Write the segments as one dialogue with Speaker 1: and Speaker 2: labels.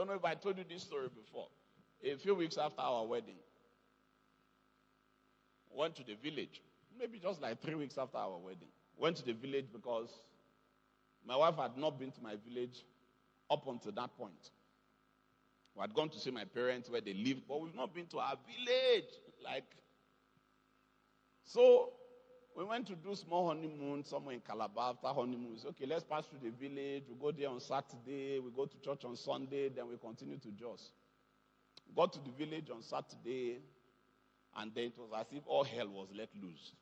Speaker 1: Don't know if I told you this story before. A few weeks after our wedding, went to the village. Maybe just like 3 weeks after our wedding. Went to the village because my wife had not been to my village up until that point. We had gone to see my parents where they live, but we've not been to our village. So we went to do small honeymoon somewhere in Calabar after honeymoon. So, okay, let's pass through the village. We go there on Saturday. We go to church on Sunday. Then we continue to Jos. Got to the village on Saturday, and then it was as if all hell was let loose.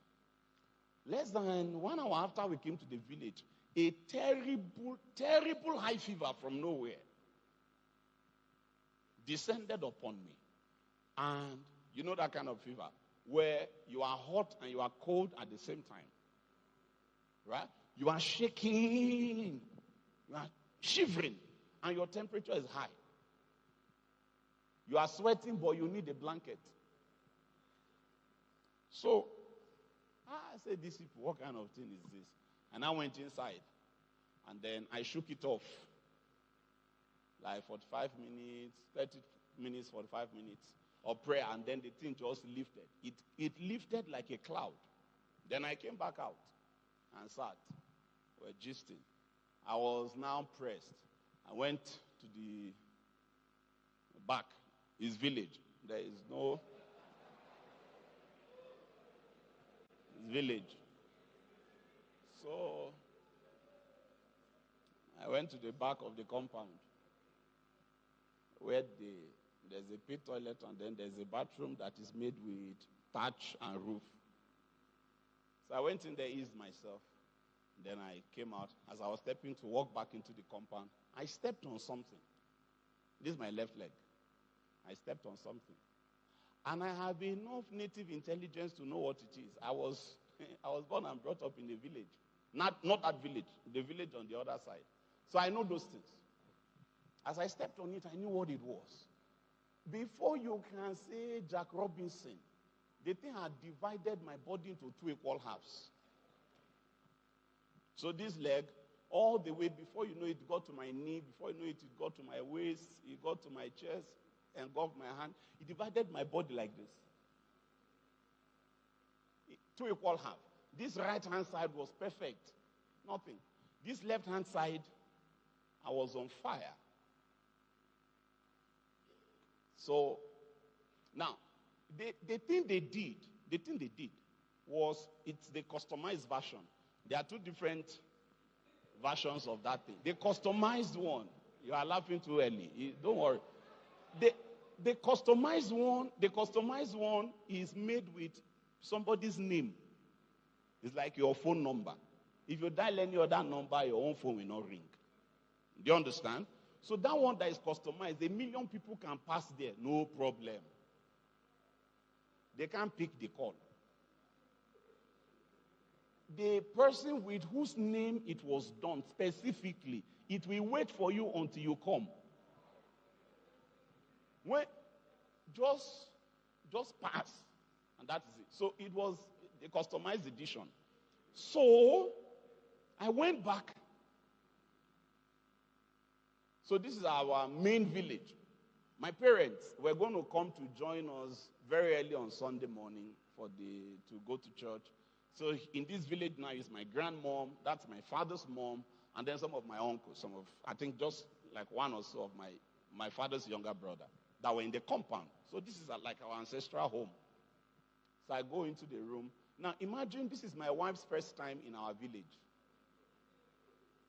Speaker 1: Less than 1 hour after we came to the village, a terrible, terrible high fever from nowhere descended upon me. And you know that kind of fever where you are hot and you are cold at the same time. Right? You are shaking, you are shivering, and your temperature is high. You are sweating, but you need a blanket. So, I said, these people, what kind of thing is this? And I went inside, and then I shook it off. Like 45 minutes, 30 minutes, 45 minutes of prayer, and then the thing just lifted. It lifted like a cloud. Then I came back out and sat. We're gisting. I was now pressed. I went to the back, his village. There is no village. So I went to the back of the compound where there's a pit toilet, and then there's a bathroom that is made with thatch and roof. So I went in there, eased myself. Then I came out. As I was stepping to walk back into the compound, I stepped on something. This is my left leg. I stepped on something. And I have enough native intelligence to know what it is. I was born and brought up in the village. Not that village, the village on the other side. So I know those things. As I stepped on it, I knew what it was. Before you can say Jack Robinson, the thing had divided my body into 2 equal halves. So this leg, all the way, before you know it got to my knee, before you know it got to my waist, it got to my chest, engulfed my hand. It divided my body like this. 2 equal halves. This right-hand side was perfect. Nothing. This left-hand side, I was on fire. So, now, the thing they did was, it's the customized version. There are 2 different versions of that thing. The customized one, you are laughing too early. Don't worry. The customized one is made with somebody's name. It's like your phone number. If you dial any other number, your own phone will not ring. Do you understand? So that one that is customized, 1 million people can pass there, no problem. They can't pick the call. The person with whose name it was done specifically, it will wait for you until you come. When just pass, and that is it. So it was the customized edition. So I went back. So this is our main village. My parents were going to come to join us very early on Sunday morning to go to church. So in this village now is my grandmom, that's my father's mom, and then some of my uncles, I think just like one or so of my father's younger brother that were in the compound. So this is like our ancestral home. So I go into the room. Now imagine this is my wife's first time in our village.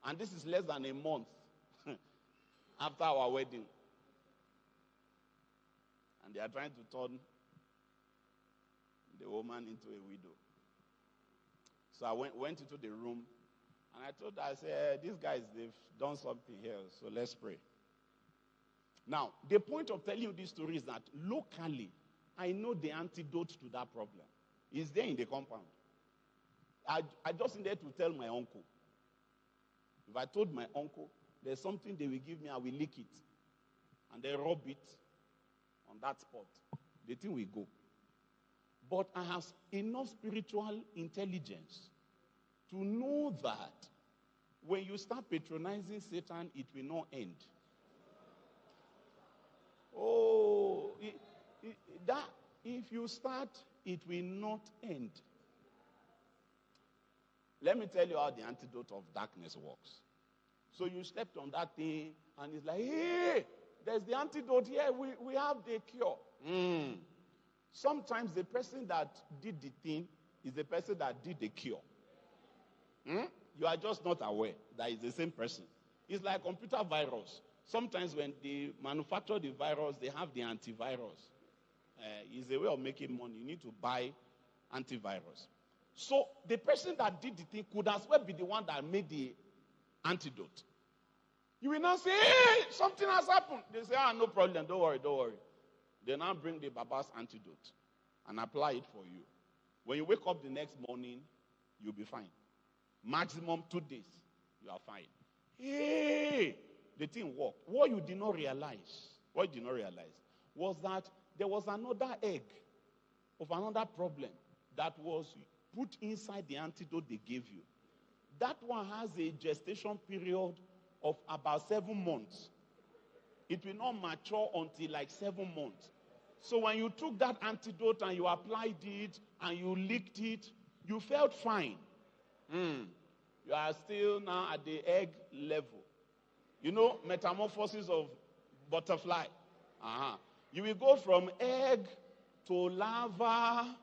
Speaker 1: And this is less than a month after our wedding. And they are trying to turn the woman into a widow. So I went into the room, and I told her, I said, these guys, they've done something here, so let's pray. Now, the point of telling you this story is that locally, I know the antidote to that problem. It's there in the compound. I just needed to tell my uncle. If I told my uncle, there's something they will give me, I will lick it. And they rub it on that spot. The thing will go. But I have enough spiritual intelligence to know that when you start patronizing Satan, it will not end. Oh, that if you start, it will not end. Let me tell you how the antidote of darkness works. So you stepped on that thing, and it's like, hey, there's the antidote here. We have the cure. Sometimes the person that did the thing is the person that did the cure. You are just not aware that it's the same person. It's like computer virus. Sometimes when they manufacture the virus, they have the antivirus. It's a way of making money. You need to buy antivirus. So the person that did the thing could as well be the one that made the antidote. You will not say, hey, something has happened. They say, no problem, don't worry. They now bring the Baba's antidote and apply it for you. When you wake up the next morning, you'll be fine. Maximum 2 days, you are fine. Hey, the thing worked. What you did not realize was that there was another egg of another problem that was put inside the antidote they gave you. That one has a gestation period of about 7 months. It will not mature until like 7 months. So when you took that antidote and you applied it and you licked it, you felt fine. You are still now at the egg level. You know, metamorphosis of butterfly. You will go from egg to larva.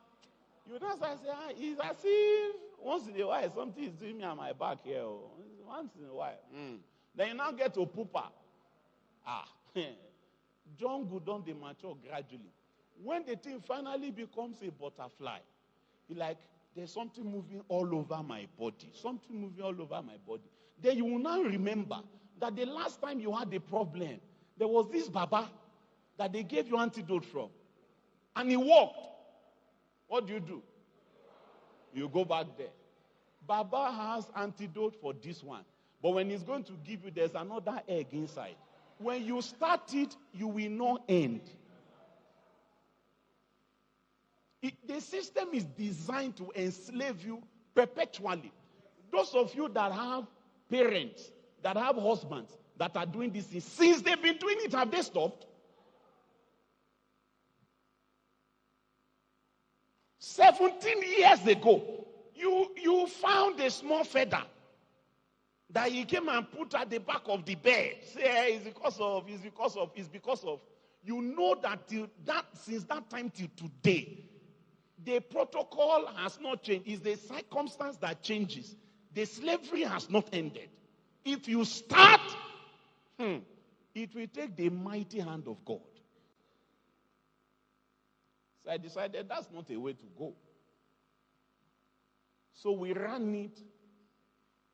Speaker 1: You just say, it's as if once in a while something is doing me on my back here. Once in a while. Then you now get to pupa. Jungle don't they mature gradually. When the thing finally becomes a butterfly, you're like, there's something moving all over my body. Something moving all over my body. Then you will now remember that the last time you had a problem, there was this Baba that they gave you antidote from. And he worked. What do? You go back there. Baba has antidote for this one. But when he's going to give you, there's another egg inside. When you start it, you will not end. The system is designed to enslave you perpetually. Those of you that have parents, that have husbands, that are doing this thing, since they've been doing it, have they stopped? 17 years ago, you found a small feather that he came and put at the back of the bed. Say, it's because of. You know that since that time till today, the protocol has not changed. It's the circumstance that changes. The slavery has not ended. If you start, it will take the mighty hand of God. So I decided that's not a way to go. So we ran it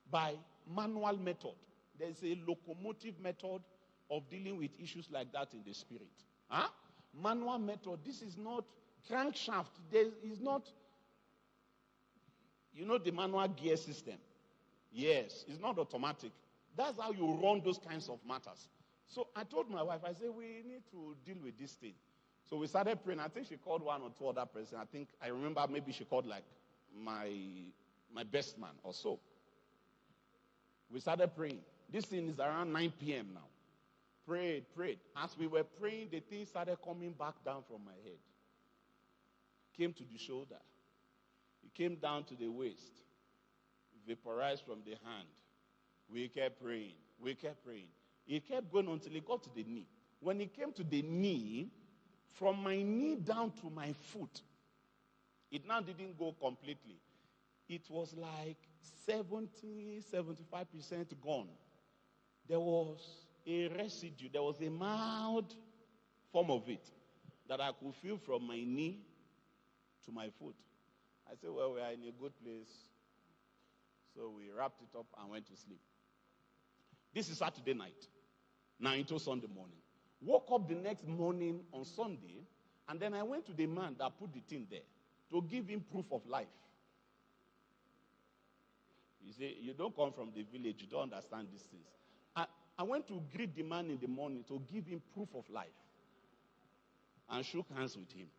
Speaker 1: by manual method. There's a locomotive method of dealing with issues like that in the spirit. Manual method. This is not crankshaft. There is not, the manual gear system. Yes, it's not automatic. That's how you run those kinds of matters. So I told my wife, I said, we need to deal with this thing. So we started praying. I think she called 1 or 2 other persons. I remember maybe she called like my best man or so. We started praying. This thing is around 9 p.m. now. Prayed. As we were praying, the thing started coming back down from my head. Came to the shoulder. It came down to the waist. Vaporized from the hand. We kept praying. It kept going until it got to the knee. When it came to the knee, from my knee down to my foot, it now didn't go completely. It was like 70-75% gone. There was a residue. There was a mild form of it that I could feel from my knee to my foot. I said, well, we are in a good place. So we wrapped it up and went to sleep. This is Saturday night. Now into Sunday morning. Woke up the next morning on Sunday, and then I went to the man that put the thing there to give him proof of life. You see, you don't come from the village, you don't understand these things. I went to greet the man in the morning to give him proof of life and shook hands with him.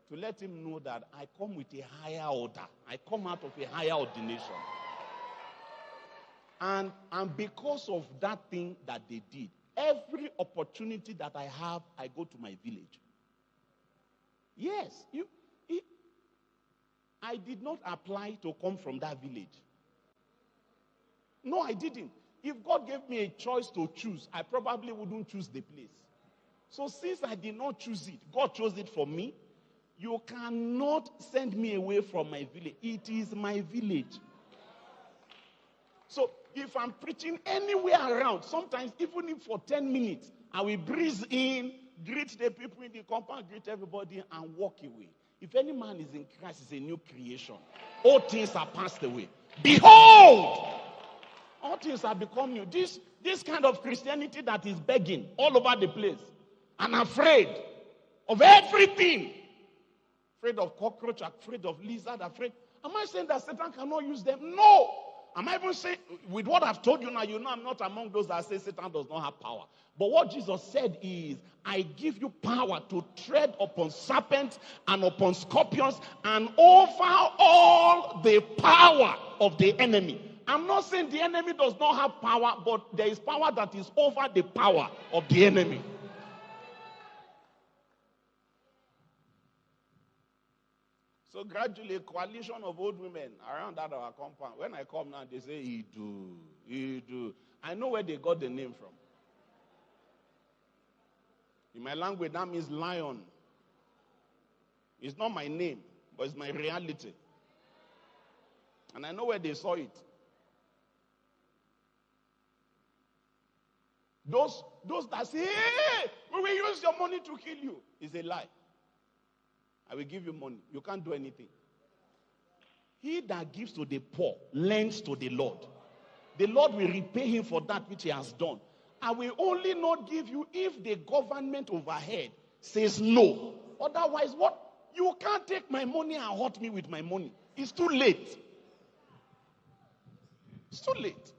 Speaker 1: To let him know that I come with a higher order. I come out of a higher ordination. And because of that thing that they did, Every opportunity that I have, I go to my village. Yes, I did not apply to come from that village. No, I didn't. If God gave me a choice to choose, I probably wouldn't choose the place. So since I did not choose it, God chose it for me. You cannot send me away from my village. It is my village. So if I'm preaching anywhere around, sometimes even if for 10 minutes, I will breeze in, greet the people in the compound, greet everybody, and walk away. If any man is in Christ, is a new creation. All things are passed away. Behold, all things have become new. This kind of Christianity that is begging all over the place and afraid of everything. Afraid of cockroach, afraid of lizard, afraid. Am I saying that Satan cannot use them? No. Am I even saying, with what I've told you now, you know I'm not among those that say Satan does not have power. But what Jesus said is, I give you power to tread upon serpents and upon scorpions and over all the power of the enemy. I'm not saying the enemy does not have power, but there is power that is over the power of the enemy. So gradually, a coalition of old women around that our compound. When I come now, they say, he do. I know where they got the name from. In my language, that means lion. It's not my name, but it's my reality. And I know where they saw it. Those that say, hey, we will use your money to kill you, is a lie. I will give you money. You can't do anything. He that gives to the poor lends to the Lord. The Lord will repay him for that which he has done. I will only not give you if the government overhead says no. Otherwise, what? You can't take my money and hurt me with my money. It's too late. It's too late.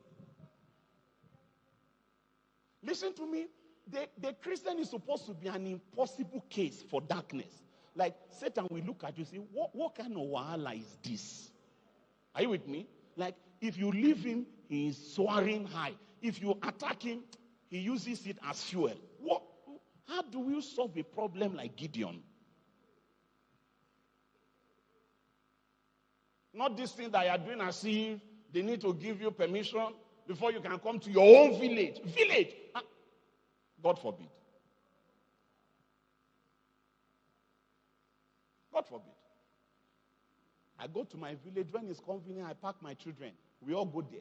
Speaker 1: Listen to me. The Christian is supposed to be an impossible case for darkness. Like Satan will look at you and say, what kind of wahala is this? Are you with me? Like if you leave him, he is soaring high. If you attack him, he uses it as fuel. How do you solve a problem like Gideon? Not this thing that you are doing as if they need to give you permission before you can come to your own village. Village! God forbid. God forbid. I go to my village. When it's convenient, I pack my children. We all go there.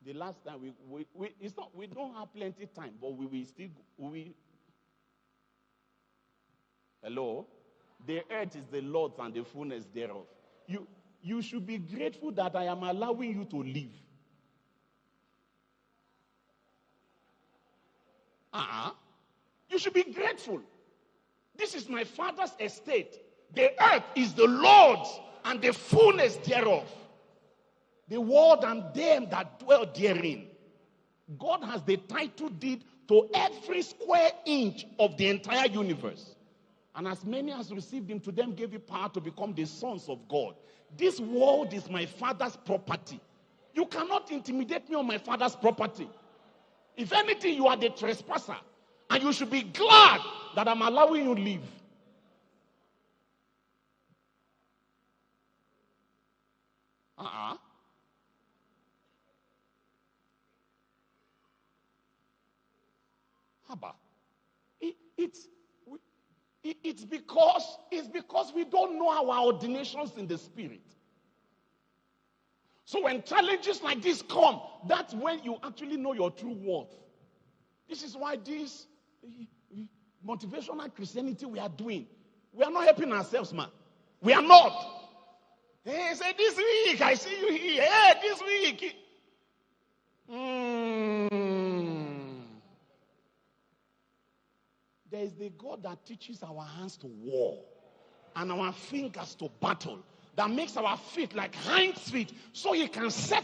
Speaker 1: The last time we don't have plenty time, but we will still go. Hello? The earth is the Lord's and the fullness thereof. You should be grateful that I am allowing you to live. You should be grateful. This is my Father's estate. The earth is the Lord's and the fullness thereof. The world and them that dwell therein. God has the title deed to every square inch of the entire universe. And as many as received him, to them gave you power to become the sons of God. This world is my Father's property. You cannot intimidate me on my Father's property. If anything, you are the trespasser. And you should be glad that I'm allowing you to live. It's because we don't know our ordinations in the spirit. So when challenges like this come, that's when you actually know your true worth. This is why this motivational Christianity we are doing, we are not helping ourselves, man. We are not. Hey, say this week, I see you here. Hey, this week. There is the God that teaches our hands to war and our fingers to battle, that makes our feet like hinds feet so he can set